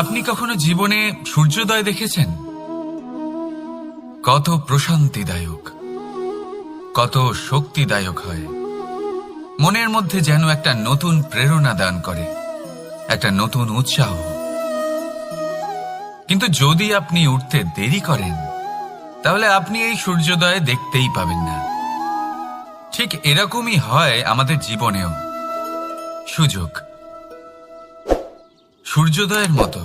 আপনি কখনো জীবনে সূর্যোদয় দেখেছেন? কত প্রশান্তিদায়ক, কত শক্তিদায়ক হয়। মনের মধ্যে যেন একটা নতুন প্রেরণা দান করে, একটা নতুন উৎসাহ। কিন্তু যদি আপনি উঠতে দেরি করেন, তাহলে আপনি এই সূর্যোদয় দেখতেই পাবেন না। ঠিক এরকমই হয় আমাদের জীবনেও। সুযোগ সূর্যোদয়ের মতো।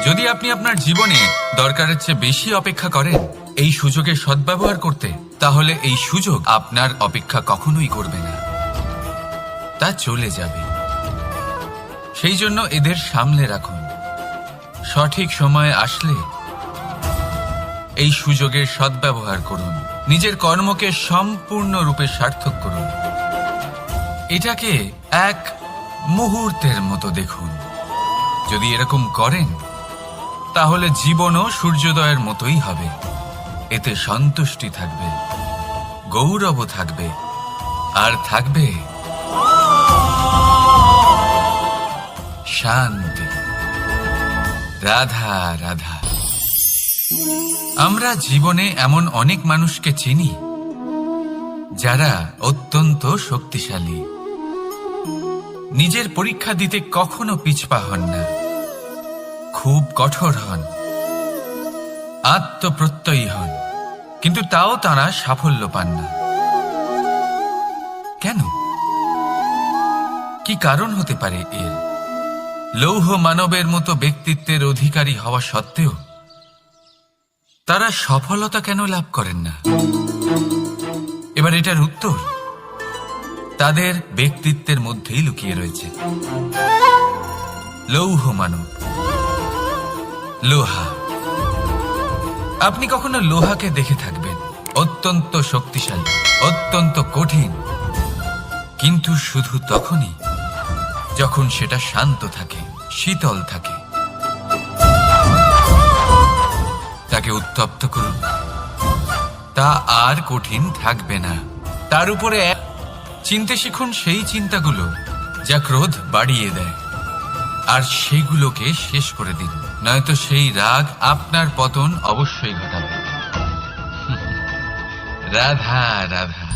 যদি আপনি আপনার জীবনে দরকারের চেয়ে বেশি অপেক্ষা করেন এই সুযোগের সদ্ব্যবহার করতে, তাহলে এই সুযোগ আপনার অপেক্ষা কখনোই করবে না, তা চলে যাবে। সেই জন্য এদের সামলে রাখুন। সঠিক সময় আসলে এই সুযোগের সদ্ব্যবহার করুন, নিজের কর্মকে সম্পূর্ণরূপে সার্থক করুন। এটাকে এক মুহূর্তের মতো দেখুন। যদি এরকম করেন, তাহলে জীবনও সূর্যোদয়ের মতোই হবে। এতে সন্তুষ্টি থাকবে, গৌরবও থাকবে, আর থাকবে শান্তি। রাধা রাধা। আমরা জীবনে এমন অনেক মানুষকে চিনি যারা অত্যন্ত শক্তিশালী, নিজের পরীক্ষা দিতে কখনো পিছপা হন না, খুব কঠোর হন, আত্মপ্রত্যয়ী হন, কিন্তু তাও তারা সাফল্য পান না। কেন? কি কারণ হতে পারে এর? লৌহ মানবের মতো ব্যক্তিত্বের অধিকারী হওয়া সত্ত্বেও তারা সফলতা কেন লাভ করেন না? এবার এটার উত্তর তাদের ব্যক্তিত্বের মধ্যেই লুকিয়ে রয়েছে। লৌহ মানব, লোহা। আপনি কখনো লোহাকে দেখে থাকবেন, অত্যন্ত শক্তিশালী, অত্যন্ত কঠিন, কিন্তু শুধু তখনই যখন সেটা শান্ত থাকে, শীতল থাকে। তাকে উত্তপ্ত করুন, তা আর কঠিন থাকবে না। তার উপরে চিনতে শিখুন সেই চিন্তাগুলো যা ক্রোধ বাড়িয়ে দেয়, আর সেগুলোকে শেষ করে দিন, নয়তো সেই রাগ আপনার পতন অবশ্যই ঘটাবে। রাধা রাধা।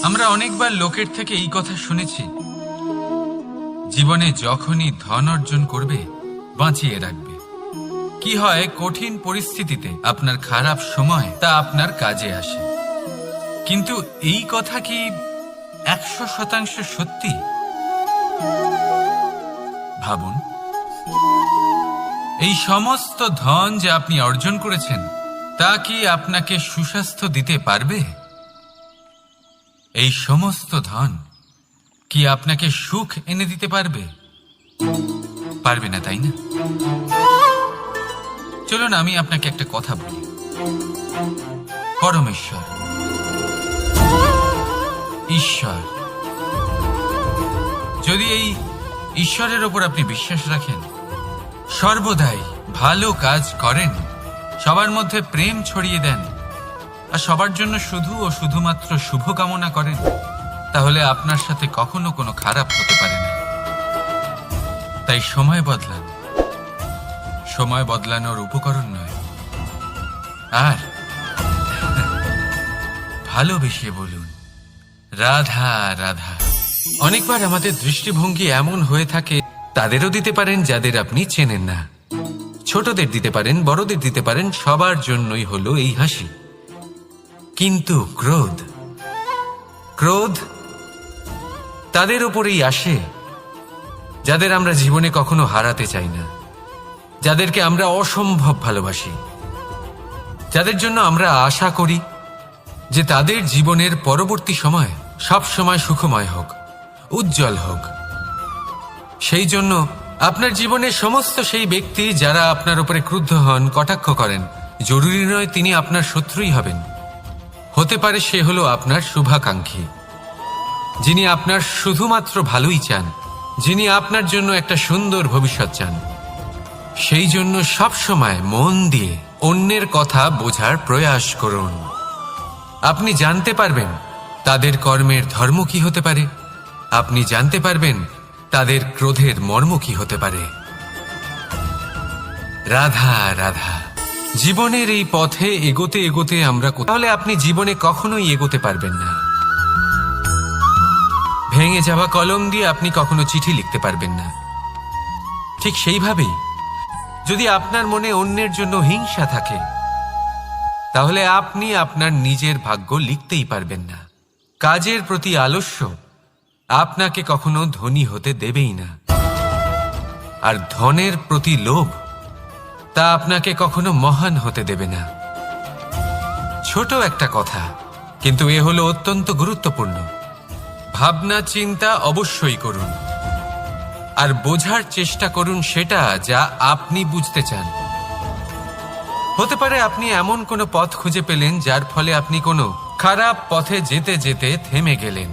আমরা অনেকবার লোকের থেকে এই কথা শুনেছি, জীবনে যখনই ধন অর্জন করবে বাঁচিয়ে রাখবে। কি হয়, কঠিন পরিস্থিতিতে আপনার খারাপ সময় তা আপনার কাজে আসে। কিন্তু এই কথা কি 100% সত্যি? ভাবুন, এই সমস্ত ধন যে আপনি অর্জন করেছেন, তা কি আপনাকে সুস্বাস্থ্য দিতে পারবে? এই সমস্ত ধন কি আপনাকে সুখ এনে দিতে পারবে? পারবে না, তাই না? চলুন আমি আপনাকে একটা কথা বলি। পরমেশ্বর, ঈশ্বর, যদি এই ঈশ্বরের ওপর আপনি বিশ্বাস রাখেন, সর্বদাই ভালো কাজ করেন, সবার মধ্যে প্রেম ছড়িয়ে দেন, আর সবার জন্য শুধু ও শুধুমাত্র শুভকামনা করেন, তাহলে আপনার সাথে কখনো কোনো খারাপ হতে পারে না। তাই সময় বদলান, সময় বদলানোর উপকরণ নয়। আর ভালোবেসে বলুন রাধা রাধা। অনেকবার আমাদের দৃষ্টিভঙ্গি এমন হয়ে থাকে, তাদেরও দিতে পারেন যাদের আপনি চেনেন না, ছোটদের দিতে পারেন, বড়দের দিতে পারেন, সবার জন্যই হলো এই হাসি। কিন্তু ক্রোধ, ক্রোধ তাদের উপরেই আসে যাদের আমরা জীবনে কখনো হারাতে চাই না, যাদেরকে আমরা অসম্ভব ভালোবাসি, যাদের জন্য আমরা আশা করি যে তাদের জীবনের পরবর্তী সময় সব সময় সুখময় হোক, উজ্জ্বল হোক। সেই জন্য আপনার জীবনের সমস্ত সেই ব্যক্তি যারা আপনার উপরে ক্রুদ্ধ হন, কটাক্ষ করেন, জরুরি নয় তিনি আপনার শত্রুই হবেন। হতে পারে সে হলো আপনার শুভাকাঙ্ক্ষী, যিনি আপনার শুধুমাত্র ভালোই চান, যিনি আপনার জন্য একটা সুন্দর ভবিষ্যৎ চান। সেই জন্য সব সময় মন দিয়ে অন্যের কথা বোঝার প্রয়াস করুন। আপনি জানতে পারবেন তাদের কর্মের ধর্ম কি হতে পারে, আপনি জানতে পারবেন তাদের ক্রোধের মর্ম কি হতে পারে। রাধা রাধা, জীবনের এই পথে এগোতে এগোতে আমরা তাহলে আপনি জীবনে কখনোই এগোতে পারবেন না। ভেঙে যাওয়া কলম দিয়ে আপনি কখনো চিঠি লিখতে পারবেন না। ঠিক সেইভাবেই যদি আপনার মনে অন্যের জন্য হিংসা থাকে, তাহলে আপনি আপনার নিজের ভাগ্য লিখতেই পারবেন না। কাজের প্রতি আলস্য আপনাকে কখনো ধনী হতে দেবেই না, আর ধনের প্রতি লোভ তা আপনাকে কখনো মহান হতে দেবে না। ছোট একটা কথা, কিন্তু এ হলো অত্যন্ত গুরুত্বপূর্ণ। ভাবনা চিন্তা অবশ্যই করুন, আর বোঝার চেষ্টা করুন সেটা যা আপনি বুঝতে চান। হতে পারে আপনি এমন কোনো পথ খুঁজে পেলেন যার ফলে আপনি কোনো খারাপ পথে যেতে যেতে থেমে গেলেন,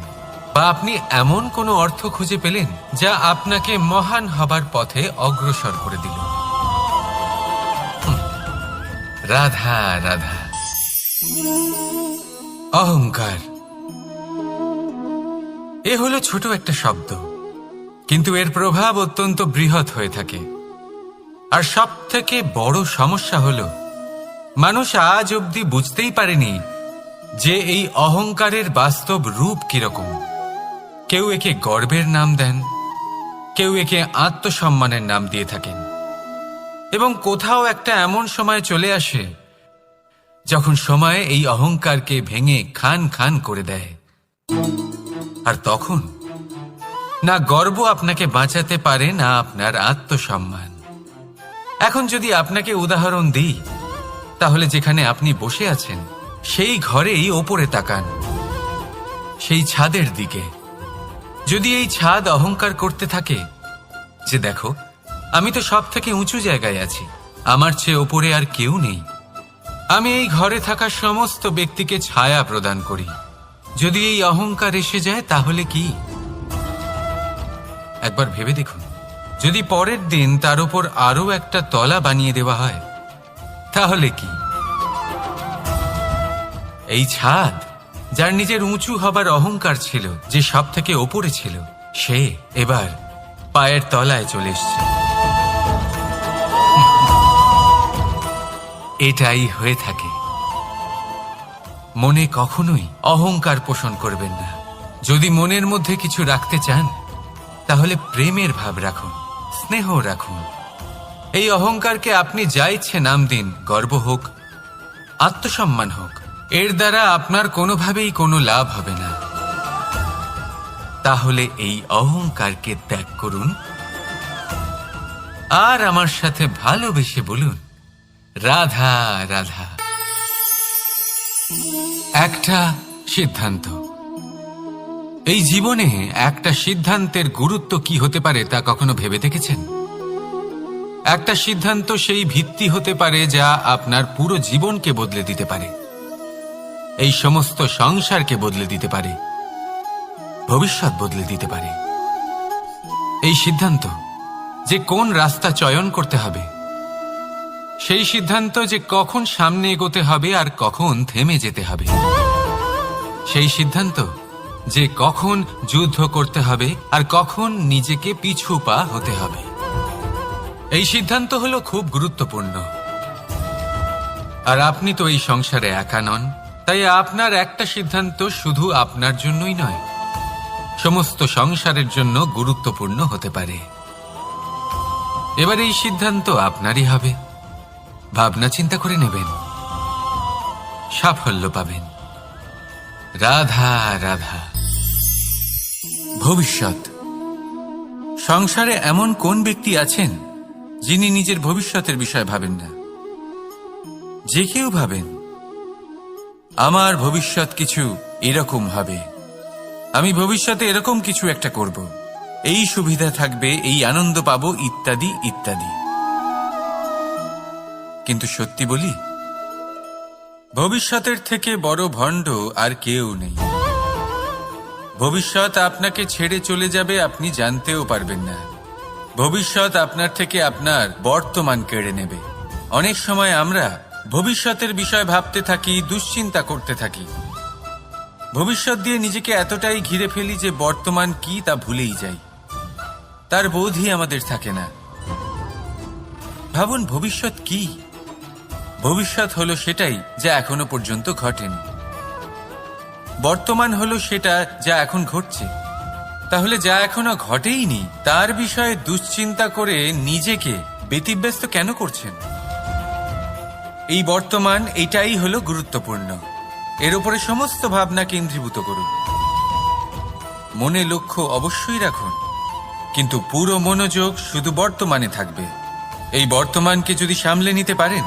বা আপনি এমন কোনো অর্থ খুঁজে পেলেন যা আপনাকে মহান হবার পথে অগ্রসর করে দিল। রাধা রাধা। অহংকার এ হলো ছোট একটা শব্দ, কিন্তু এর প্রভাব অত্যন্ত বৃহৎ হয়ে থাকে। আর সব থেকে বড় সমস্যা হলো মানুষ আজ অবধি বুঝতেই পারেনি যে এই অহংকারের বাস্তব রূপ কিরকম। কেউ একে গর্বের নাম দেন, কেউ একে আত্মসম্মানের নাম দিয়ে থাকেন, এবং কোথাও একটা এমন সময় চলে আসে যখন সময় এই অহংকারকে ভেঙে খান খান করে দেয়। আর তখন না গর্ব আপনাকে বাঁচাতে পারে, না আপনার আত্মসম্মান। এখন যদি আপনাকে উদাহরণ দিই, তাহলে যেখানে আপনি বসে আছেন সেই ঘরেই ওপরে তাকান, সেই ছাদের দিকে। যদি এই ছাদ অহংকার করতে থাকে যে দেখো, আমি তো সব থেকে উঁচু জায়গায় আছি, আমার চেয়ে ওপরে আর কেউ নেই, আমি এই ঘরে থাকা সমস্ত ব্যক্তিকে ছায়া প্রদান করি, যদি এই অহংকার এসে যায় তাহলে কি? একবার ভেবে দেখুন, যদি পরের দিন তার উপর আরো একটা তলা বানিয়ে দেওয়া হয় তাহলে কি? এই ছাদ যার নিজের উঁচু হবার অহংকার ছিল, যে সব থেকে ওপরে ছিল, সে এবার পায়ের তলায় চলে এসছে। এটাই হয়ে থাকে। মনে কখনোই অহংকার পোষণ করবেন না। যদি মনের মধ্যে কিছু রাখতে চান, তাহলে প্রেমের ভাব রাখুন, স্নেহ রাখুন। এই অহংকারকে আপনি যা ইচ্ছে নাম দিন, গর্ব হোক, আত্মসম্মান হোক, এর দ্বারা আপনার কোনোভাবেই কোনো লাভ হবে না। তাহলে এই অহংকারকে ত্যাগ করুন, আর আমার সাথে ভালোবেসে বলুন, রাধা রাধা। একটা সিদ্ধান্ত। এই জীবনে একটা সিদ্ধান্তের গুরুত্ব কি হতে পারে তা কখনো ভেবে দেখেছেন? একটা সিদ্ধান্ত সেই ভিত্তি হতে পারে যা আপনার পুরো জীবনকে বদলে দিতে পারে, এই সমস্ত সংসারকে বদলে দিতে পারে, ভবিষ্যৎ বদলে দিতে পারে। এই সিদ্ধান্ত যে কোন রাস্তা চয়ন করতে হবে, সেই সিদ্ধান্ত যে কখন সামনে এগোতে হবে আর কখন থেমে যেতে হবে, সেই সিদ্ধান্ত যে কখন যুদ্ধ করতে হবে আর কখন নিজেকে পিছু পা হতে হবে। এই সিদ্ধান্ত হলো খুব গুরুত্বপূর্ণ। আর আপনি তো এই সংসারে একা নন, তাই আপনার একটা সিদ্ধান্ত শুধু আপনার জন্যই নয়, সমস্ত সংসারের জন্য গুরুত্বপূর্ণ হতে পারে। এবার এই সিদ্ধান্ত আপনারই হবে। ভাবনা চিন্তা করে নেবেন, সাফল্য পাবেন। রাধা রাধা। ভবিষ্যৎ। সংসারে এমন কোন ব্যক্তি আছেন যিনি নিজের ভবিষ্যতের বিষয়ে ভাবেন না? যে কেউ ভাবেন আমার ভবিষ্যৎ কিছু এরকম হবে, আমি ভবিষ্যতে এরকম কিছু একটা করব, এই সুবিধা থাকবে, এই আনন্দ পাবো, ইত্যাদি ইত্যাদি। কিন্তু সত্যি বলি, ভবিষ্যতের থেকে বড় ভণ্ড আর কেউ নেই। ভবিষ্যৎ আপনাকে ছেড়ে চলে যাবে, আপনি জানতেও পারবেন না। ভবিষ্যৎ আপনার থেকে আপনার বর্তমান কেড়ে নেবে। অনেক সময় আমরা ভবিষ্যতের বিষয় ভাবতে থাকি, দুশ্চিন্তা করতে থাকি, ভবিষ্যৎ দিয়ে নিজেকে এতটাই ঘিরে ফেলি যে বর্তমান কি তা ভুলেই যাই। তার বোধই আমাদের থাকে না। ভাবুন, ভবিষ্যৎ কি? ভবিষ্যৎ হলো সেটাই যা এখনো পর্যন্ত ঘটেনি। বর্তমান হলো সেটা যা এখন ঘটছে। তাহলে যা এখনো ঘটেইনি তার বিষয়ে দুশ্চিন্তা করে নিজেকে ব্যতিব্যস্ত কেন করছেন? এই বর্তমান, এটাই হলো গুরুত্বপূর্ণ। এর উপরে সমস্ত ভাবনা কেন্দ্রীভূত করুন। মনে লক্ষ্য অবশ্যই রাখুন, কিন্তু পুরো মনোযোগ শুধু বর্তমানে থাকবে। এই বর্তমানকে যদি সামলে নিতে পারেন,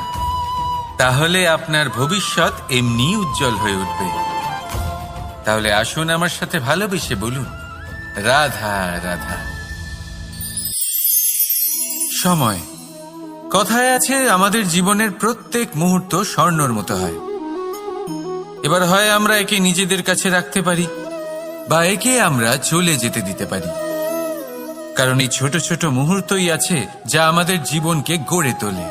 তাহলে আপনার ভবিষ্যৎ এমনি উজ্জ্বল হয়ে উঠবে। তাহলে আসুন আমার সাথে ভালোবেসে বলুন, রাধা রাধা। সময়, কথায় আছে আমাদের জীবনের প্রত্যেক মুহূর্ত স্বর্ণর মতো হয়। এবার হয় আমরা একে নিজেদের কাছে রাখতে পারি, বা একে আমরা চলে যেতে দিতে পারি। কারণ এই ছোট ছোট মুহূর্তই আছে যা আমাদের জীবনকে গড়ে তোলে।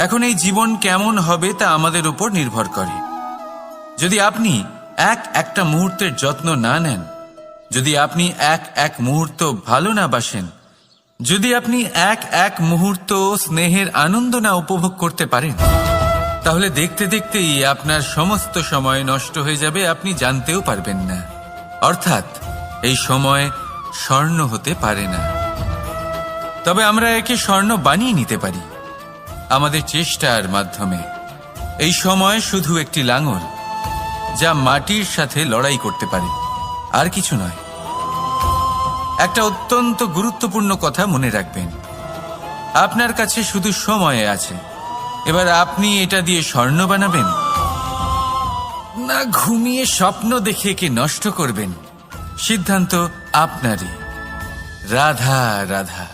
এখন এই জীবন কেমন হবে তা আমাদের উপর নির্ভর করে। যদি আপনি একটা মুহূর্তের যত্ন না নেন, যদি আপনি এক মুহূর্ত ভালো না বাসেন, যদি আপনি এক মুহূর্ত স্নেহের আনন্দ না উপভোগ করতে পারেন, তাহলে দেখতে দেখতেই আপনার সমস্ত সময় নষ্ট হয়ে যাবে, আপনি জানতেও পারবেন না। অর্থাৎ এই সময় স্বর্ণ হতে পারে না। তবে আমরা একে স্বর্ণ বানিয়ে নিতে পারি আমাদের চেষ্টার মাধ্যমে। এই সময় শুধু একটি লাঙল যা মাটির সাথে লড়াই করতে পারে, আর কিছু নয়। একটা অত্যন্ত গুরুত্বপূর্ণ কথা মনে রাখবেন, আপনার কাছে শুধু সময় আছে। এবার আপনি এটা দিয়ে স্বর্ণ বানাবেন, না ঘুমিয়ে স্বপ্ন দেখে একে নষ্ট করবেন, সিদ্ধান্ত আপনারই। রাধা রাধা।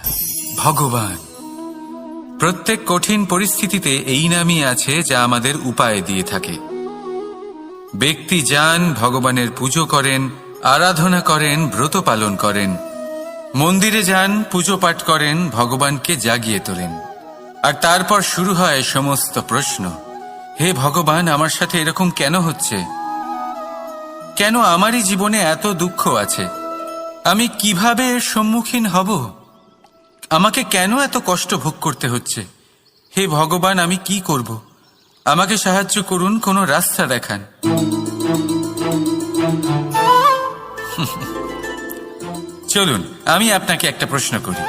ভগবান। প্রত্যেক কঠিন পরিস্থিতিতে এই নামই আছে যা আমাদের উপায় দিয়ে থাকে। ব্যক্তি যান, ভগবানের পুজো করেন, আরাধনা করেন, ব্রত পালন করেন, মন্দিরে যান, পুজো পাঠ করেন, ভগবানকে জাগিয়ে তোলেন। আর তারপর শুরু হয় সমস্ত প্রশ্ন। হে ভগবান, আমার সাথে এরকম কেন হচ্ছে? কেন আমারই জীবনে এত দুঃখ আছে? আমি কিভাবে এর সম্মুখীন হব? আমাকে কেন এত কষ্ট ভোগ করতে হচ্ছে? হে ভগবান, আমি কি করব? আমাকে সাহায্য করুন, কোনো রাস্তা দেখান। চলুন আমি আপনাকে একটা প্রশ্ন করি।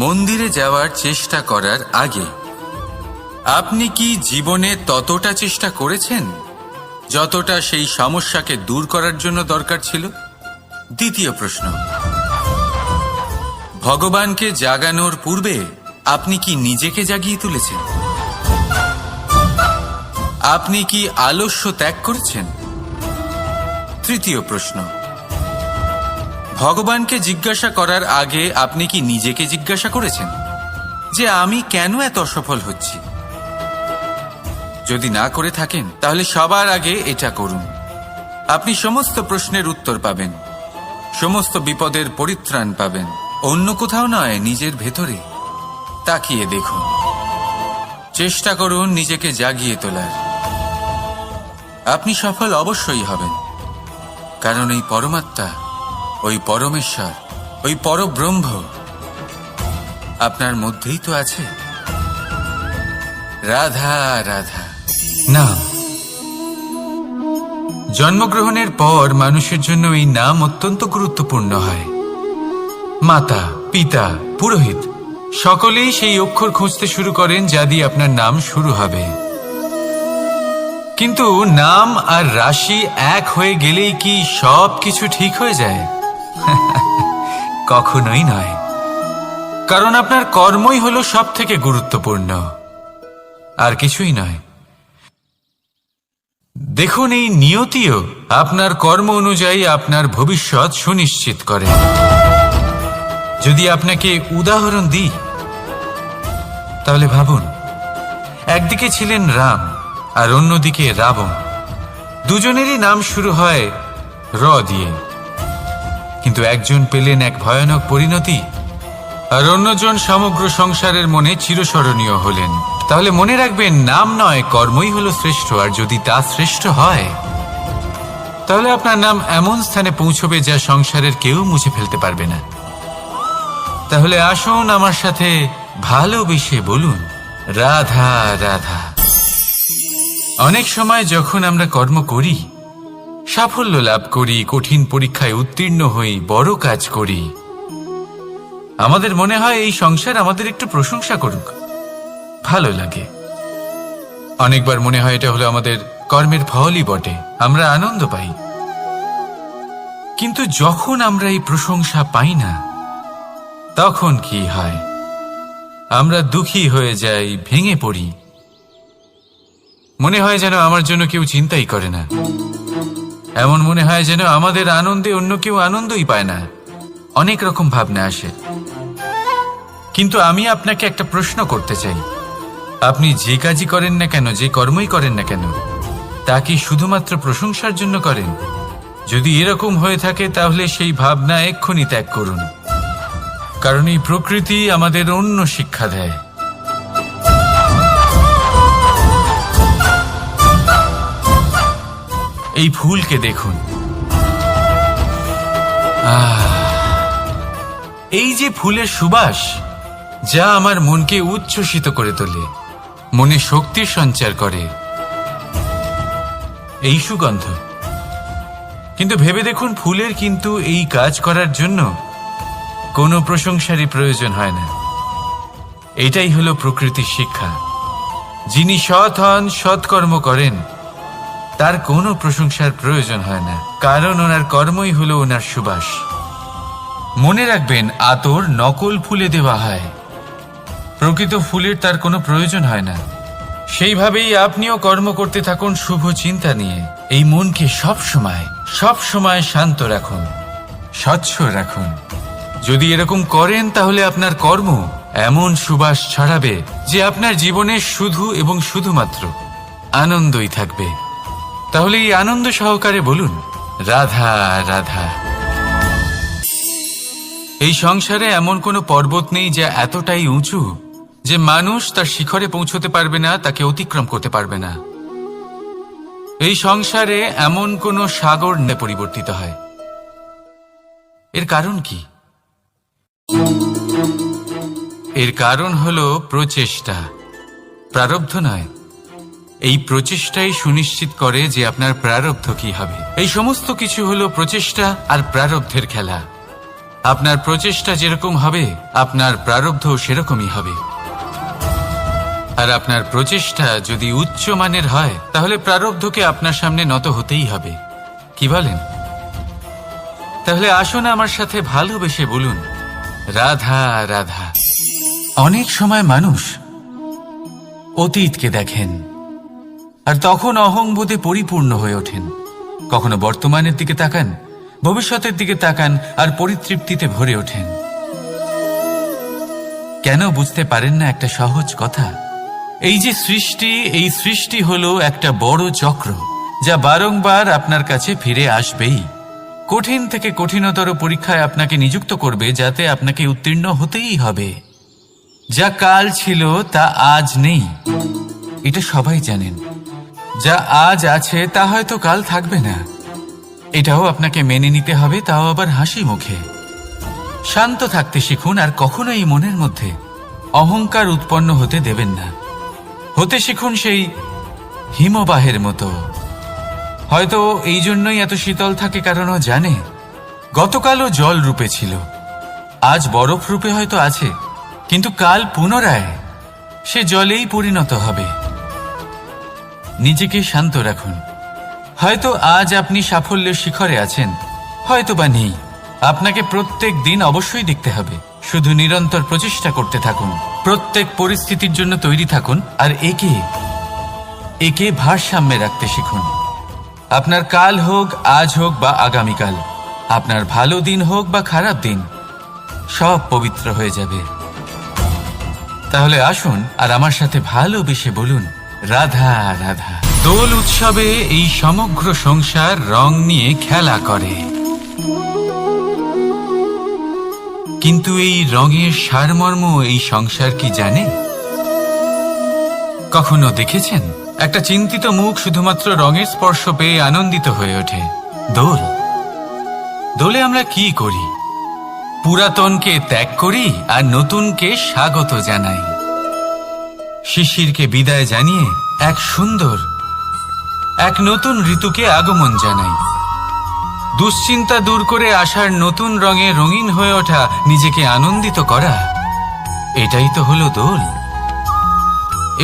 মন্দিরে যাওয়ার চেষ্টা করার আগে আপনি কি জীবনে ততটা চেষ্টা করেছেন যতটা সেই সমস্যাকে দূর করার জন্য দরকার ছিল? দ্বিতীয় প্রশ্ন, ভগবানকে জাগানোর পূর্বে আপনি কি নিজেকে জাগিয়ে তুলেছেন? আপনি কি আলস্য ত্যাগ করেছেন? তৃতীয় প্রশ্ন, ভগবানকে জিজ্ঞাসা করার আগে আপনি কি নিজেকে জিজ্ঞাসা করেছেন যে আমি কেন এত অসফল হচ্ছি? যদি না করে থাকেন, তাহলে সবার আগে এটা করুন। আপনি সমস্ত প্রশ্নের উত্তর পাবেন, সমস্ত বিপদের পরিত্রাণ পাবেন। অন্য কোথাও নয়, নিজের ভেতরে তাকিয়ে দেখুন। চেষ্টা করুন নিজেকে জাগিয়ে তোলার। আপনি সফল অবশ্যই হবেন, কারণ এই পরমাত্মা, ওই পরমেশ্বর, ওই পরব্রহ্ম আপনার মধ্যেই তো আছে। রাধা রাধা। নাম। জন্মগ্রহণের পর মানুষের জন্য এই নাম অত্যন্ত গুরুত্বপূর্ণ হয়। মাতা, পিতা, পুরোহিত সকলেই সেই অক্ষর খুঁজতে শুরু করেন যা দিয়ে আপনার নাম শুরু হবে। কিন্তু নাম আর রাশি এক হয়ে গেলেই কি সব কিছু ঠিক হয়ে যায়? কখনোই নয়, কারণ আপনার কর্মই হলো সব থেকে গুরুত্বপূর্ণ, আর কিছুই নয়। দেখুন, এই নিয়তিও আপনার কর্ম অনুযায়ী আপনার ভবিষ্যৎ সুনিশ্চিত করে। যদি আপনাকে উদাহরণ দিই, তাহলে ভাবুন, একদিকে ছিলেন রাম আর অন্যদিকে রাবণ। দুজনেরই নাম শুরু হয় র দিয়ে, কিন্তু একজন পেলেন এক ভয়ানক পরিণতি, আর অন্যজন সমগ্র সংসারের মনে চিরস্মরণীয় হলেন। তাহলে মনে রাখবেন, নাম নয়, কর্মই হলো শ্রেষ্ঠ। আর যদি তা শ্রেষ্ঠ হয়, তাহলে আপনার নাম এমন স্থানে পৌঁছবে যা সংসারের কেউ মুছে ফেলতে পারবে না। তাহলে আসুন আমার সাথে ভালোবেসে বলুন, রাধা রাধা। অনেক সময় যখন আমরা কর্ম করি, সাফল্য লাভ করি, কঠিন পরীক্ষায় উত্তীর্ণ হই, বড় কাজ করি, আমাদের মনে হয় এই সংসার আমাদের একটু প্রশংসা করুক, ভালো লাগে। অনেকবার মনে হয় এটা হলো আমাদের কর্মের ফলই বটে, আমরা আনন্দ পাই। কিন্তু যখন আমরা এই প্রশংসা পাই না, তখন কি হয়? আমরা দুঃখী হয়ে যাই, ভেঙে পড়ি। মনে হয় যেন আমার জন্য কেউ চিন্তাই করে না, এমন মনে হয় যেন আমাদের আনন্দে অন্য কেউ আনন্দই পায় না। অনেক রকম ভাবনা আসে। কিন্তু আমি আপনাকে একটা প্রশ্ন করতে চাই, আপনি যে কাজই করেন না কেন, যে কর্মই করেন না কেন, তা কি শুধুমাত্র প্রশংসার জন্য করেন? যদি এরকম হয়ে থাকে তাহলে সেই ভাবনা এক্ষুনি ত্যাগ করুন, কারণ এই প্রকৃতি আমাদের অন্য শিক্ষা দেয়। এই ফুলকে দেখুন, এই যে ফুলের সুবাস, যা আমার মনকে উচ্ছ্বসিত করে তোলে, মনে শক্তির সঞ্চার করে, এই সুগন্ধ। কিন্তু ভেবে দেখুন, ফুলের কিন্তু এই কাজ করার জন্য কোনো প্রশংসারই প্রয়োজন হয় না। এটাই হলো প্রকৃতির শিক্ষা। যিনি সৎ হন, সৎকর্ম করেন, তার কোনো প্রশংসার প্রয়োজন হয় না, কারণ ওনার কর্মই হলো ওনার সুবাস। মনে রাখবেন, আতর নকল ফুলে দেওয়া হয়, প্রকৃত ফুলের তার কোনো প্রয়োজন হয় না। সেইভাবেই আপনিও কর্ম করতে থাকুন শুভ চিন্তা নিয়ে। এই মনকে সবসময় শান্ত রাখুন, স্বচ্ছ রাখুন। যদি এরকম করেন তাহলে আপনার কর্ম এমন সুবাস ছড়াবে যে আপনার জীবনে শুধু এবং শুধুমাত্র আনন্দই থাকবে। তাহলে এই আনন্দ সহকারে বলুন, রাধা রাধা। এই সংসারে এমন কোনো পর্বত নেই যা এতটাই উঁচু যে মানুষ তার শিখরে পৌঁছতে পারবে না, তাকে অতিক্রম করতে পারবে না। এই সংসারে এমন কোনো সাগর নেই পরিবর্তিত হয়। এর কারণ কি? এর কারণ হলো প্রচেষ্টা, প্রারব্ধ নয়। এই প্রচেষ্টাই সুনিশ্চিত করে যে আপনার প্রারব্ধ কি হবে। এই সমস্ত কিছু হলো প্রচেষ্টা আর প্রারব্ধের খেলা। আপনার প্রচেষ্টা যেরকম হবে, আপনার প্রারব্ধ সেরকমই হবে। আর আপনার প্রচেষ্টা যদি উচ্চ মানের হয়, তাহলে প্রারব্ধকে আপনার সামনে নত হতেই হবে। কি বলেন? তাহলে আসুন আমার সাথে ভালোবেসে বলুন, রাধা রাধা। অনেক সময় মানুষ অতীতকে দেখেন আর তখন অহংবোধে পরিপূর্ণ হয়ে ওঠেন। কখনো বর্তমানের দিকে তাকান, ভবিষ্যতের দিকে তাকান আর পরিতৃপ্তিতে ভরে ওঠেন। কেন বুঝতে পারেন না একটা সহজ কথা? এই যে সৃষ্টি, এই সৃষ্টি হলো একটা বড় চক্র, যা বারংবার আপনার কাছে ফিরে আসবেই। কঠিন থেকে কঠিনতর পরীক্ষায় আপনাকে নিযুক্ত করবে, যাতে আপনাকে উত্তীর্ণ হতেই হবে। যা কাল ছিল তা আজ নেই, এটা সবাই জানেন। যা আজ আছে তা হয়তো কাল থাকবে না, এটাও আপনাকে মেনে নিতে হবে, তাও আবার হাসি মুখে। শান্ত থাকতে শিখুন আর কখনোই মনের মধ্যে অহংকার উৎপন্ন হতে দেবেন না। হতে শিখুন সেই হিমবাহের মতো। হয়তো এই জন্যই এত শীতল থাকে, কারণ ও জানে গতকালও জল রূপে ছিল, আজ বরফ রূপে হয়তো আছে, কিন্তু কাল পুনরায় সে জলেই পরিণত হবে। নিজেকে শান্ত রাখুন। হয়তো আজ আপনি সাফল্যের শিখরে আছেন, হয়তো বা নেই। আপনাকে প্রত্যেক দিন অবশ্যই দেখতে হবে। শুধু নিরন্তর প্রচেষ্টা করতে থাকুন, প্রত্যেক পরিস্থিতির জন্য তৈরি থাকুন, আর একে ভারসাম্যে রাখতে শিখুন। আপনার কাল হোক, আজ হোক বা আগামীকাল, আপনার ভালো দিন হোক বা খারাপ দিন, সব পবিত্র হয়ে যাবে। তাহলে আসুন আর আমার সাথে ভালোবেসে বলুন, রাধা রাধা। দোল উৎসবে এই সমগ্র সংসার রং নিয়ে খেলা করে, কিন্তু এই রঙের সারমর্ম এই সংসার কি জানে? কখনো দেখেছেন একটা চিন্তিত মুখ শুধুমাত্র রঙের স্পর্শ পেয়ে আনন্দিত হয়ে ওঠে? দোল। দোলে আমরা কি করি? পুরাতনকে ত্যাগ করি আর নতুনকে স্বাগত জানাই। শিশিরকে বিদায় জানিয়ে এক সুন্দর, এক নতুন ঋতুকে আগমন জানাই। দুশ্চিন্তা দূর করে আসার নতুন রঙে রঙিন হয়ে ওঠা, নিজেকে আনন্দিত করা, এটাই তো হলো দোল।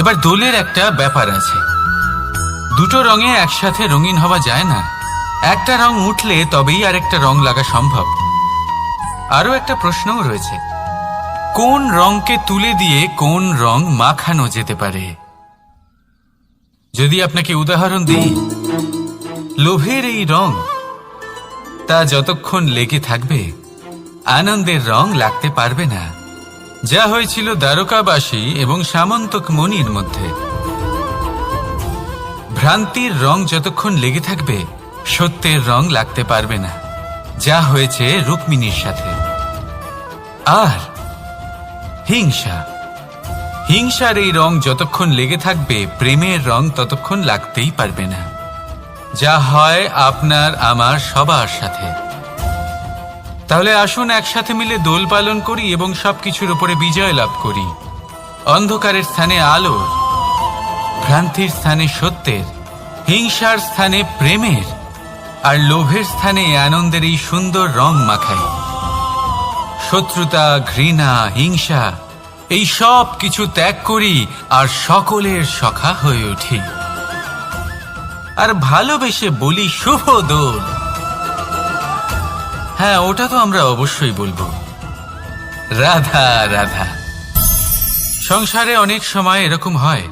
এবার দোলের একটা ব্যাপার আছে, দুটো রঙে একসাথে রঙিন হওয়া যায় না। একটা রং উঠলে তবেই আরেকটা রং লাগা সম্ভব। আরো একটা প্রশ্নও রয়েছে, কোন রংকে তুলে দিয়ে কোন রং মাখানো যেতে পারে? যদি আপনাকে উদাহরণ দিই, লোভের এই রং, তা যতক্ষণ লেগে থাকবে আনন্দের রং লাগতে পারবে না। যা হয়েছিল দ্বারকাবাসী এবং সামন্তক মণির মধ্যে। ভ্রান্তির রং যতক্ষণ লেগে থাকবে সত্যের রং লাগতে পারবে না, যা হয়েছে রুক্মিণীর সাথে। আর হিংসা, হিংসার এই রং যতক্ষণ লেগে থাকবে প্রেমের রং ততক্ষণ লাগতেই পারবে না, যা হয় আপনার আমার সবার সাথে। তাহলে আসুন একসাথে মিলে দোল পালন করি এবং সবকিছুর উপরে বিজয় লাভ করি। অন্ধকারের স্থানে আলোর, ভ্রান্তির স্থানে সত্যের, হিংসার স্থানে প্রেমের, আর লোভের স্থানে আনন্দের এই সুন্দর রং মাখাই। শত্রুতা, ঘৃণা, হিংসা এই সব কিছু ত্যাগ করি আর সকলের সখা হয়ে উঠি। আর ভালোবেসে বলি শুভ দোল। হ্যাঁ, ওটা তো আমরা অবশ্যই বলবো, রাধা রাধা। সংসারে অনেক সময় এরকম হয়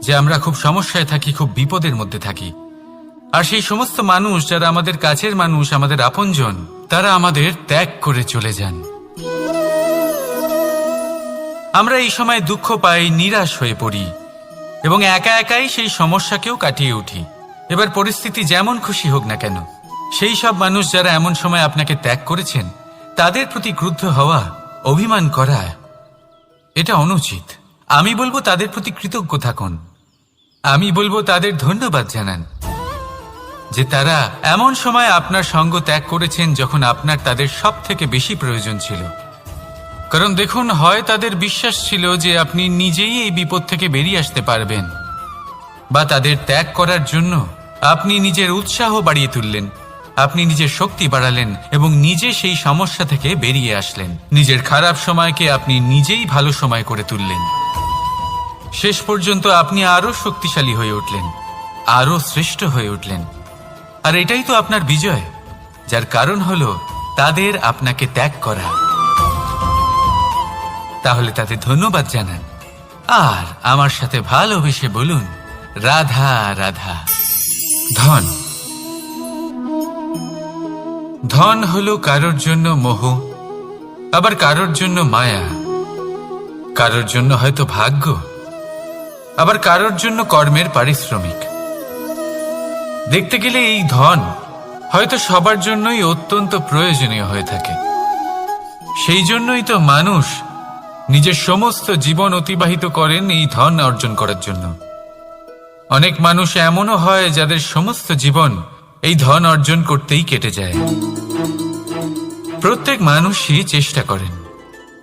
যে আমরা খুব সমস্যায় থাকি, খুব বিপদের মধ্যে থাকি। আর সেই সমস্ত মানুষ যারা আমাদের কাছের মানুষ, আমাদের আপনজন, তারা আমাদের ত্যাগ করে চলে যান। আমরা এই সময় দুঃখ পাই, নিরাশ হয়ে পড়ি এবং একা একাই সেই সমস্যাকেও কাটিয়ে উঠি। এবার পরিস্থিতি যেমন খুশি হোক না কেন, সেই সব মানুষ যারা এমন সময় আপনাকে ত্যাগ করেছেন, তাদের প্রতি ক্রুদ্ধ হওয়া, অভিমান করা, এটা অনুচিত। আমি বলবো তাদের প্রতি কৃতজ্ঞ থাকুন। আমি বলবো তাদের ধন্যবাদ জানান যে তারা এমন সময় আপনার সঙ্গ ত্যাগ করেছেন যখন আপনার তাদের সব থেকে বেশি প্রয়োজন ছিল। কারণ দেখুন, হয় তাদের বিশ্বাস ছিল যে আপনি নিজেই এই বিপদ থেকে বেরিয়ে আসতে পারবেন, বা তাদের ত্যাগ করার জন্য আপনি নিজের উৎসাহ বাড়িয়ে তুললেন, আপনি নিজের শক্তি বাড়ালেন এবং নিজে সেই সমস্যা থেকে বেরিয়ে আসলেন। নিজের খারাপ সময়কে আপনি নিজেই ভালো সময় করে তুললেন। শেষ পর্যন্ত আপনি আরো শক্তিশালী হয়ে উঠলেন, আরো শ্রেষ্ঠ হয়ে উঠলেন। আর এটাই তো আপনার বিজয়, যার কারণ হলো তাদের আপনাকে ত্যাগ করা। তাহলে তাদের ধন্যবাদ জানান আর আমার সাথে ভালোবেসে বলুন রাধা রাধা। ধন, ধন হলো কারোর জন্য মোহ, আবার কারোর জন্য মায়া, কারোর জন্য হয়তো ভাগ্য, আবার কারোর জন্য কর্মের পারিশ্রমিক। দেখতে গেলে এই ধন হয়তো সবার জন্যই অত্যন্ত প্রয়োজনীয় হয়ে থাকে। সেই জন্যই তো মানুষ নিজের সমস্ত জীবন অতিবাহিত করেন এই ধন অর্জন করার জন্য। অনেক মানুষ এমনও হয় যাদের সমস্ত জীবন এই ধন অর্জন করতেই কেটে যায়। প্রত্যেক মানুষই চেষ্টা করেন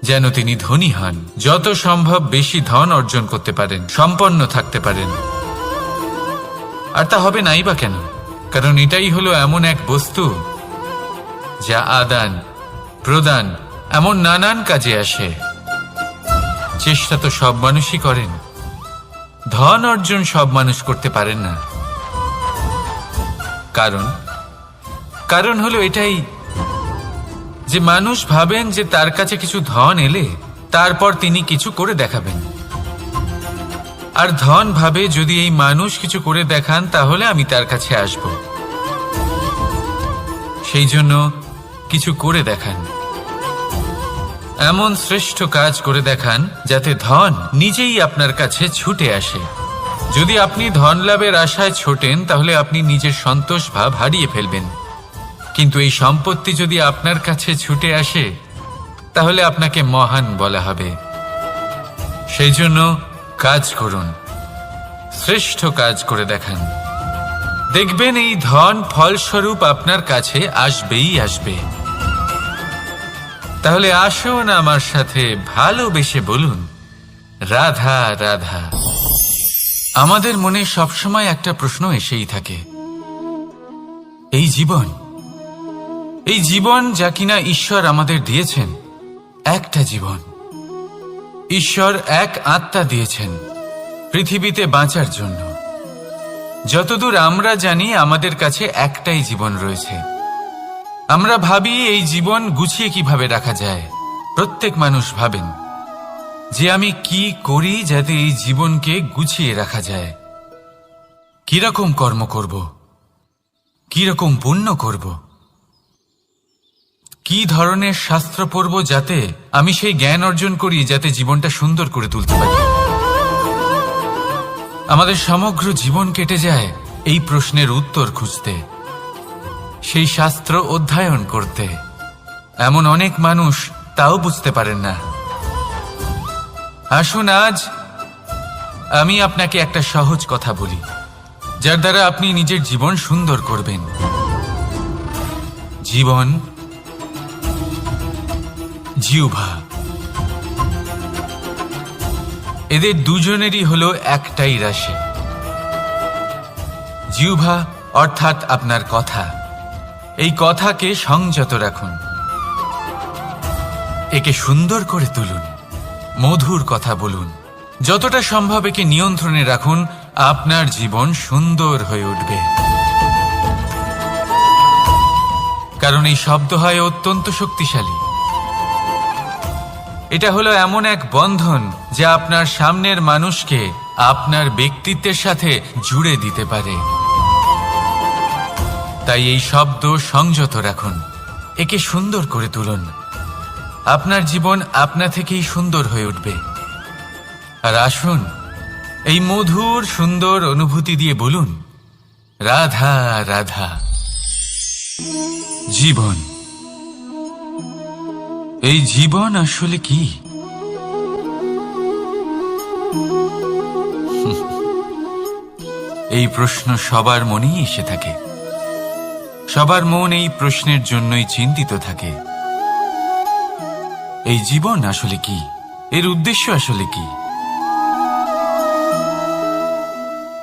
যেন তিনি ধনী হন, যত সম্ভব বেশি ধন অর্জন করতে পারেন, সম্পন্ন থাকতে পারেন। আর তা হবে নাই বা কেন? কারণ এটাই হলো এমন এক বস্তু যা আদান প্রদান এমন নানান কাজে আসে। চেষ্টা তো সব মানুষই করেন, ধন অর্জন সব মানুষ করতে পারেন না। কারণ হলো এটাই যে মানুষ ভাবেন যে তার কাছে কিছু ধন এলে তারপর তিনি কিছু করে দেখাবেন, আর ধন ভাবে যদি এই মানুষ কিছু করে দেখান তাহলে আমি তার কাছে আসব। সেই জন্য কিছু করে দেখান, এমন শ্রেষ্ঠ কাজ করে দেখান যাতে ধন নিজেই আপনার কাছে ছুটে আসে। যদি আপনি ধন লাভের আশায় ছোটেন তাহলে আপনি নিজের সন্তোষ ভাব হারিয়ে ফেলবেন। কিন্তু এই সম্পত্তি যদি আপনার কাছে ছুটে আসে তাহলে আপনাকে মহান বলা হবে। সেই জন্য কাজ করুন, শ্রেষ্ঠ কাজ করে দেখান। দেখবেন এই ধন ফলস্বরূপ আপনার কাছে আসবেই আসবে। তাহলে আসুন আমার সাথে ভালোবেসে বলুন, রাধা রাধা। আমাদের মনে সবসময় একটা প্রশ্ন এসেই থাকে, এই জীবন যা কিনা ঈশ্বর আমাদের দিয়েছেন, একটা জীবন। ঈশ্বর এক আত্মা দিয়েছেন পৃথিবীতে বাঁচার জন্য। যতদূর আমরা জানি আমাদের কাছে একটাই জীবন রয়েছে। আমরা ভাবি এই জীবন গুছিয়ে কিভাবে রাখা যায়। প্রত্যেক মানুষ ভাবেন যে আমি কি করি যাতে এই জীবনকে গুছিয়ে রাখা যায়, কিরকম কর্ম করব, কিরকম পুণ্য করব, কি ধরনের শাস্ত্র পড়ব যাতে আমি সেই জ্ঞান অর্জন করি যাতে জীবনটা সুন্দর করে তুলতে পারি। আমাদের সমগ্র জীবন কেটে যায় এই প্রশ্নের উত্তর খুঁজতে, সেই শাস্ত্র অধ্যয়ন করতে। এমন অনেক মানুষ তাও বুঝতে পারেন না। আসুন আজ আমি আপনাকে একটা সহজ কথা বলি, যার দ্বারা আপনি নিজের জীবন সুন্দর করবেন। জীবন, জিহ্বা, এদের দুজনেরই হলো একটাই রাশি। জিহ্বা অর্থাৎ আপনার কথা। এই কথাকে সংযত রাখুন, একে সুন্দর করে তুলুন, মধুর কথা বলুন। যতটা সম্ভব একে নিয়ন্ত্রণে রাখুন, আপনার জীবন সুন্দর হয়ে উঠবে। কারণ এই শব্দ হয় অত্যন্ত শক্তিশালী। এটা হলো এমন এক বন্ধন যা আপনার সামনের মানুষকে আপনার ব্যক্তিত্বের সাথে জুড়ে দিতে পারে। তাই এই শব্দ সংযত রাখুন, একে সুন্দর করে তুলুন। আপনার জীবন আপনা থেকেই সুন্দর হয়ে উঠবে। আর আসুন এই মধুর সুন্দর অনুভূতি দিয়ে বলুন, রাধা রাধা। জীবন, এই জীবন আসলে কি? এই প্রশ্ন সবার মনেই এসে থাকে। সবার মন এই প্রশ্নের জন্যই চিন্তিত থাকে। এই জীবন আসলে কি? এর উদ্দেশ্য আসলে কি?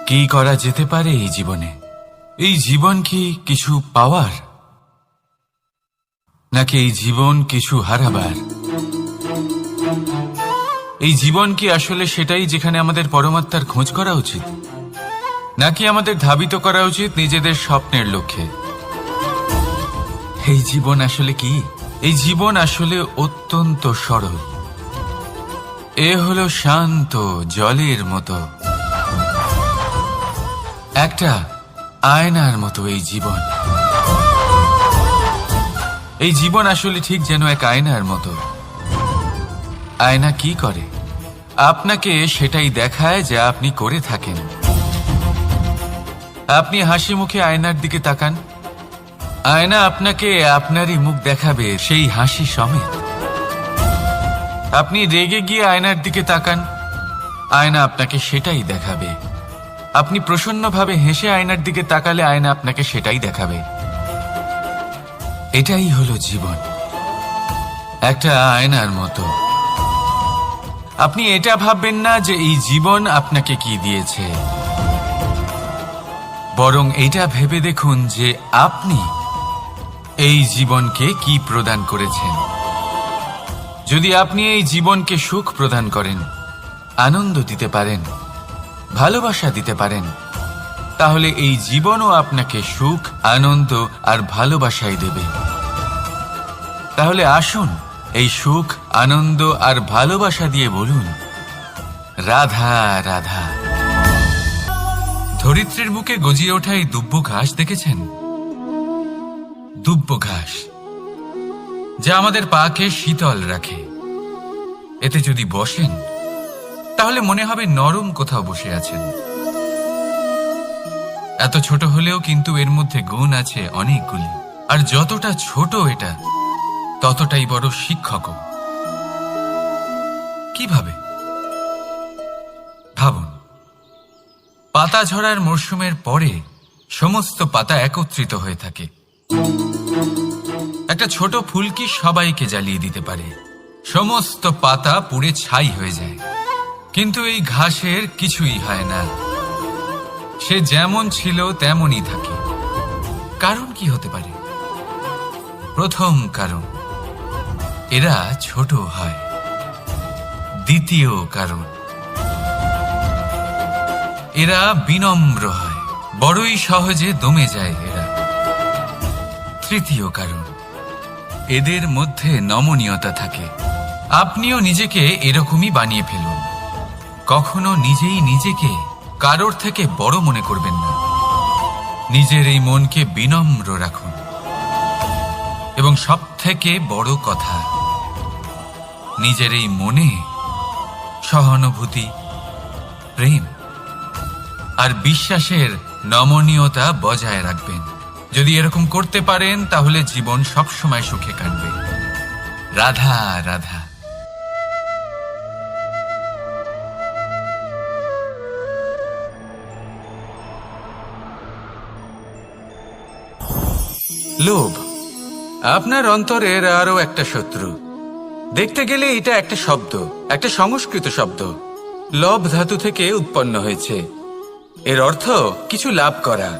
কি করা যেতে পারে এই জীবনে? এই জীবন কি কিছু পাওয়ার, নাকি এই জীবন কিছু হারাবার? এই জীবন কি আসলে সেটাই যেখানে আমাদের পরমাত্মার খোঁজ করা উচিত, নাকি আমাদের ধাবিত করা উচিত নিজেদের স্বপ্নের লক্ষ্যে? এই জীবন আসলে কি? এই জীবন আসলে অত্যন্ত সরল। এ হলো শান্ত জলের মতো, একটা আয়নার মতো এই জীবন। এই জীবন আসলে ঠিক যেন এক আয়নার মতো। আয়না কি করে? আপনাকে সেটাই দেখায় যা আপনি করে থাকেন। আপনি হাসি মুখে আয়নার দিকে তাকান, আয়না আপনাকে আপনারই মুখ দেখাবে সেই হাসি সমেত। আপনি রেগে গিয়ে আয়নার দিকে তাকান, আয়না আপনাকে সেটাই দেখাবে। আপনি প্রসন্নভাবে হেসে আয়নার দিকে তাকালে আয়না আপনাকে সেটাই দেখাবে। এটাই হলো জীবন, একটা আয়নার মতো। আপনি এটা ভাববেন না যে এই জীবন আপনাকে কি দিয়েছে, বরং এটা ভেবে দেখুন যে আপনি এই জীবনকে কি প্রদান করেছেন। যদি আপনি এই জীবনকে সুখ প্রদান করেন, আনন্দ দিতে পারেন, ভালোবাসা দিতে পারেন, তাহলে এই জীবনও আপনাকে সুখ, আনন্দ আর ভালোবাসাই দেবে। তাহলে আসুন এই সুখ, আনন্দ আর ভালোবাসা দিয়ে বলুন, রাধা রাধা। ধরিত্রীর বুকে গজিয়ে ওঠা এই দুব্ব ঘাস দেখেছেন? দুব্ব ঘাস, যা আমাদের পাকে শীতল রাখে। এতে যদি বসেন তাহলে মনে হবে নরম কোথাও বসে আছেন। এত ছোট হলেও কিন্তু এর মধ্যে গুণ আছে অনেকগুলি। আর যতটা ছোট এটা, ততটাই বড় শিক্ষকও। কিভাবে? ভাবুন, পাতা ঝরার মরশুমের পরে সমস্ত পাতা একত্রিত হয়ে থাকে। একটা ছোট ফুলকি সবাইকে জ্বালিয়ে দিতে পারে, সমস্ত পাতা পুড়ে ছাই হয়ে যায়। কিন্তু এই ঘাসের কিছুই হয় না, সে যেমন ছিল তেমনই থাকে। কারণ কি হতে পারে? প্রথম কারণ, এরা ছোট হয়। দ্বিতীয় কারণ, এরা বিনম্র হয়, বড়ই সহজে দমে যায় এরা। তৃতীয় কারণ, এদের মধ্যে নমনীয়তা থাকে। আপনিও নিজেকে এরকমই বানিয়ে ফেলুন। কখনো নিজেই নিজেকে কারোর থেকে বড় মনে করবেন না। নিজের এই মনকে বিনম্র রাখুন। এবং সবথেকে বড় কথা, নিজের এই মনে সহানুভূতি, প্রেম আর বিশ্বাসের নমনীয়তা বজায় রাখবেন। যদি এরকম করতে পারেন তাহলে জীবন সবসময় সুখে কাটবে। রাধা রাধা। লোভ আপনার অন্তরের আরো একটা শত্রু। দেখতে গেলে এটা একটা শব্দ, একটা সংস্কৃত শব্দ, লব ধাতু থেকে উৎপন্ন হয়েছে। এর অর্থ কিছু লাভ করা।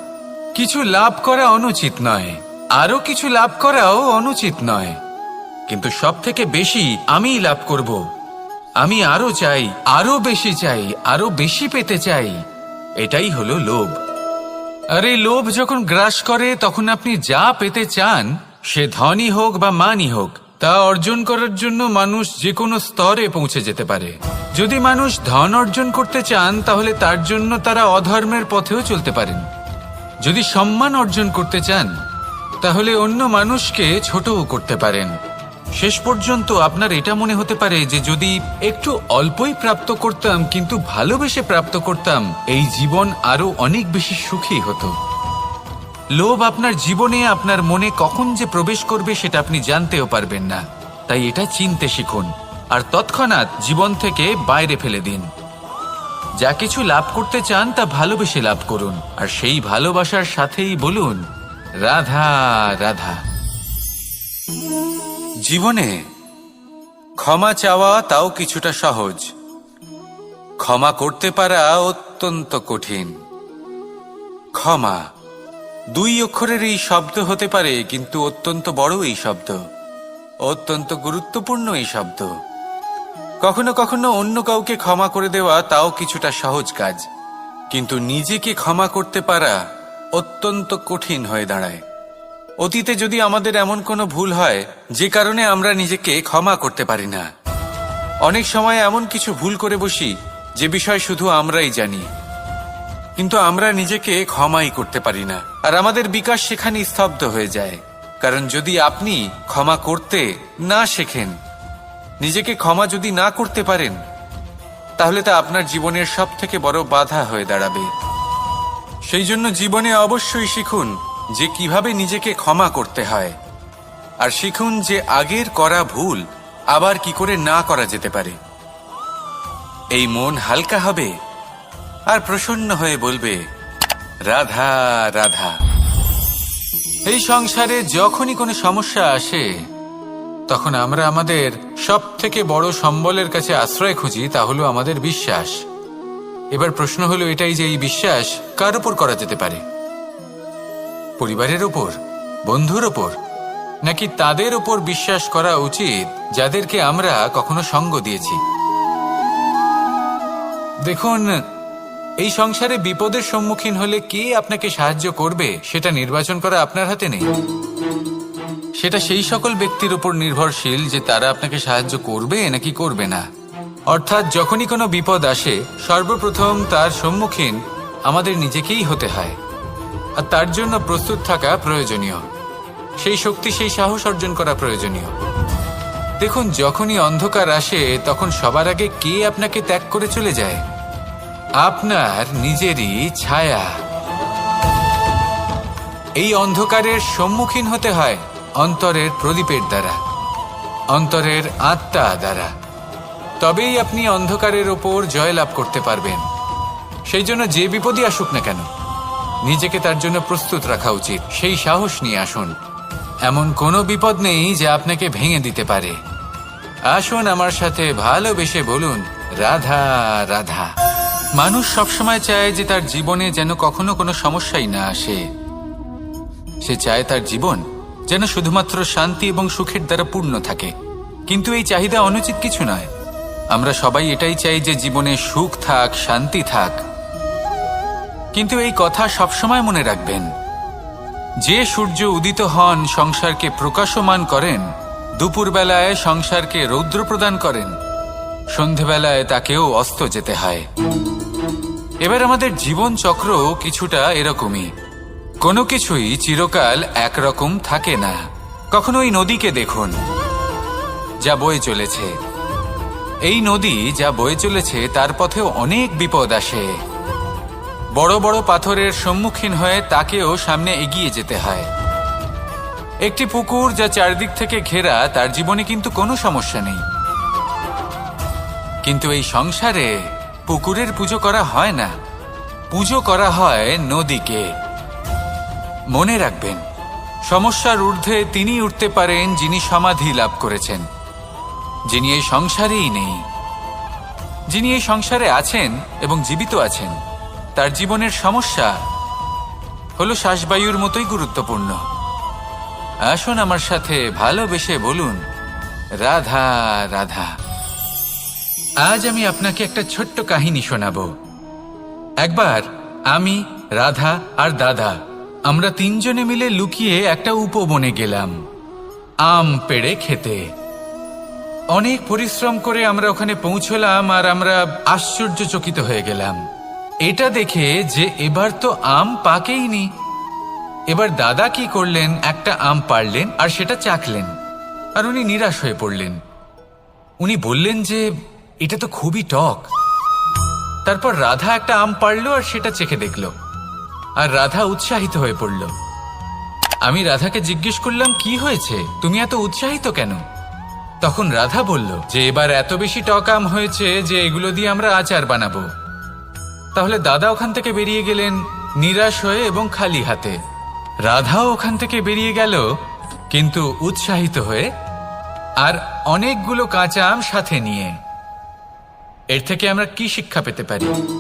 কিছু লাভ করা অনুচিত নয়, আরো কিছু লাভ করাও অনুচিত নয়, কিন্তু সব থেকে বেশি আমিই লাভ করব, আমি আরো চাই, আরো বেশি চাই, আরো বেশি পেতে চাই, এটাই হলো লোভ। আর এই লোভ যখন গ্রাস করে তখন আপনি যা পেতে চান, সে ধনই হোক বা মানই হোক, তা অর্জন করার জন্য মানুষ যে কোনো স্তরে পৌঁছে যেতে পারে। যদি মানুষ ধন অর্জন করতে চান তাহলে তার জন্য তারা অধর্মের পথেও চলতে পারেন। যদি সম্মান অর্জন করতে চান তাহলে অন্য মানুষকে ছোটও করতে পারেন। শেষ পর্যন্ত আপনার এটা মনে হতে পারে যে যদি একটু অল্পই প্রাপ্ত করতাম কিন্তু ভালোবেসে প্রাপ্ত করতাম, এই জীবন আরো অনেক বেশি সুখী হতো। লোভ আপনার জীবনে, আপনার মনে কখন যে প্রবেশ করবে সেটা আপনি জানতেও পারবেন না। তাই এটা চিনতে শিখুন আর তৎক্ষণাৎ জীবন থেকে বাইরে ফেলে দিন। যা কিছু লাভ করতে চান তা ভালোবেসে লাভ করুন, আর সেই ভালোবাসার সাথেই বলুন রাধা রাধা। জীবনে ক্ষমা চাওয়া তাও কিছুটা সহজ, ক্ষমা করতে পারা অত্যন্ত কঠিন। ক্ষমা 2 অক্ষরের এই শব্দ হতে পারে, কিন্তু অত্যন্ত বড় এই শব্দ, অত্যন্ত গুরুত্বপূর্ণ এই শব্দ। কখনো কখনো অন্য কাউকে ক্ষমা করে দেওয়া তাও কিছুটা সহজ কাজ, কিন্তু নিজেকে ক্ষমা করতে পারা অত্যন্ত কঠিন হয়ে দাঁড়ায়। অতীতে যদি আমাদের এমন কোনো ভুল হয় যে কারণে আমরা নিজেকে ক্ষমা করতে পারি না, অনেক সময় এমন কিছু ভুল করে বসি যে বিষয় শুধু আমরাই জানি, কিন্তু আমরা নিজেকে ক্ষমাই করতে পারি না, আর আমাদের বিকাশ সেখানে স্তব্ধ হয়ে যায়। কারণ যদি আপনি ক্ষমা করতে না শেখেন, নিজেকে ক্ষমা যদি না করতে পারেন, তাহলে তা আপনার জীবনের সবথেকে বড় বাধা হয়ে দাঁড়াবে। সেই জন্য জীবনে অবশ্যই শিখুন যে কিভাবে নিজেকে ক্ষমা করতে হয়, আর শিখুন যে আগের করা ভুল আবার কি করে না করা যেতে পারে। এই মন হালকা হবে আর প্রসন্ন হয়ে বলবে রাধা রাধা। এই সংসারে যখনই কোনো সমস্যা আসে তখন আমরা আমাদের সব থেকে বড় সম্বলের কাছে আশ্রয় খুঁজি, তা হলো আমাদের বিশ্বাস। এবার প্রশ্ন হলো এটাই যে এই বিশ্বাস কার উপর করা যেতে পারে? পরিবারের ওপর, বন্ধুর ওপর, নাকি তাদের ওপর বিশ্বাস করা উচিত যাদেরকে আমরা কখনো সঙ্গ দিয়েছি? দেখুন, এই সংসারে বিপদের সম্মুখীন হলে কে আপনাকে সাহায্য করবে সেটা নির্বাচন করা আপনার হাতে নেই। সেটা সেই সকল ব্যক্তির উপর নির্ভরশীল যে তারা আপনাকে সাহায্য করবে নাকি করবে না। অর্থাৎ যখনই কোনো বিপদ আসে সর্বপ্রথম তার সম্মুখীন আমাদের নিজেকেই হতে হয়, আর তার জন্য প্রস্তুত থাকা প্রয়োজনীয়, সেই শক্তি, সেই সাহস অর্জন করা প্রয়োজনীয়। দেখুন, যখনই অন্ধকার আসে তখন সবার আগে কে আপনাকে ত্যাগ করে চলে যায়? আপনার নিজেরই ছায়া। এই অন্ধকারের সম্মুখীন হতে হয় অন্তরের প্রদীপের দ্বারা, অন্তরের আত্মা দ্বারা। তবেই আপনি অন্ধকারের ওপর জয়লাভ করতে পারবেন। সেই জন্য যে বিপদই আসুক না কেন, নিজেকে তার জন্য প্রস্তুত রাখা উচিত। সেই সাহস নিয়ে আসুন। এমন কোনো বিপদ নেই যে আপনাকে ভেঙে দিতে পারে। আসুন আমার সাথে ভালোবেসে বলুন, রাধা রাধা। মানুষ সবসময় চায় যে তার জীবনে যেন কখনো কোনো সমস্যাই না আসে। সে চায় তার জীবন যেন শুধুমাত্র শান্তি এবং সুখের দ্বারা পূর্ণ থাকে। কিন্তু এই চাহিদা অনুচিত কিছু নয়। আমরা সবাই এটাই চাই যে জীবনে সুখ থাক, শান্তি থাক। কিন্তু এই কথা সবসময় মনে রাখবেন, যে সূর্য উদিত হন সংসারকে প্রকাশমান করেন, দুপুরবেলায় সংসারকে রৌদ্র প্রদান করেন, সন্ধেবেলায় তাকেও অস্ত যেতে হয়। এবার আমাদের জীবন চক্র কিছুটা এরকমই। কোনো কিছুই চিরকাল একরকম থাকে না। কখনো এই নদীকে দেখুন যা বয়ে চলেছে। এই নদী যা বয়ে চলেছে তার পথেও অনেক বিপদ আসে। বড় বড় পাথরের সম্মুখীন হয়ে তাকেও সামনে এগিয়ে যেতে হয়। একটি পুকুর যা চারদিক থেকে ঘেরা, তার জীবনে কিন্তু কোনো সমস্যা নেই। কিন্তু এই সংসারে পুকুরের পুজো করা হয় না, পুজো করা হয় নদীকে। মনে রাখবেন, সমস্যার ঊর্ধ্বে তিনি উঠতে পারেন যিনি সমাধি লাভ করেছেন, যিনি এই সংসারেই নেই। যিনি এই সংসারে আছেন এবং জীবিত আছেন, তার জীবনের সমস্যা হলো শ্বাসবায়ুর মতোই গুরুত্বপূর্ণ। আসুন আমার সাথে ভালোবেসে বলুন, রাধা রাধা। আজ আমি আপনাকে একটা ছোট্ট কাহিনী শোনাবো। একবার আমি, রাধা আর দাদা, আমরা তিনজনে মিলে লুকিয়ে একটা উপবনে গেলাম আম পেড়ে খেতে। অনেক পরিশ্রম করে আমরা ওখানে পৌঁছলাম আর আমরা আশ্চর্যচকিত হয়ে গেলাম এটা দেখে যে এবার তো আম পাকেইনি। এবার দাদা কি করলেন, একটা আম পাড়লেন আর সেটা চাখলেন, আর উনি নিরাশ হয়ে পড়লেন। উনি বললেন যে এটা তো খুবই টক। তারপর রাধা একটা আম পাড়লো আর সেটা চেখে দেখল, আর রাধা উৎসাহিত হয়ে পড়ল। আমি রাধাকে জিজ্ঞেস করলাম, কি হয়েছে, তুমি এত উৎসাহিত কেন? তখন রাধা বলল যে এবার এত বেশি টক আম হয়েছে যে এগুলো দিয়ে আমরা আচার বানাবো। তাহলে দাদা ওখান থেকে বেরিয়ে গেলেন নিরাশ হয়ে এবং খালি হাতে। রাধাও ওখান থেকে বেরিয়ে গেল কিন্তু উৎসাহিত হয়ে, আর অনেকগুলো কাঁচা আম সাথে নিয়ে। এর থেকে আমরা কি শিক্ষা পেতে পারি?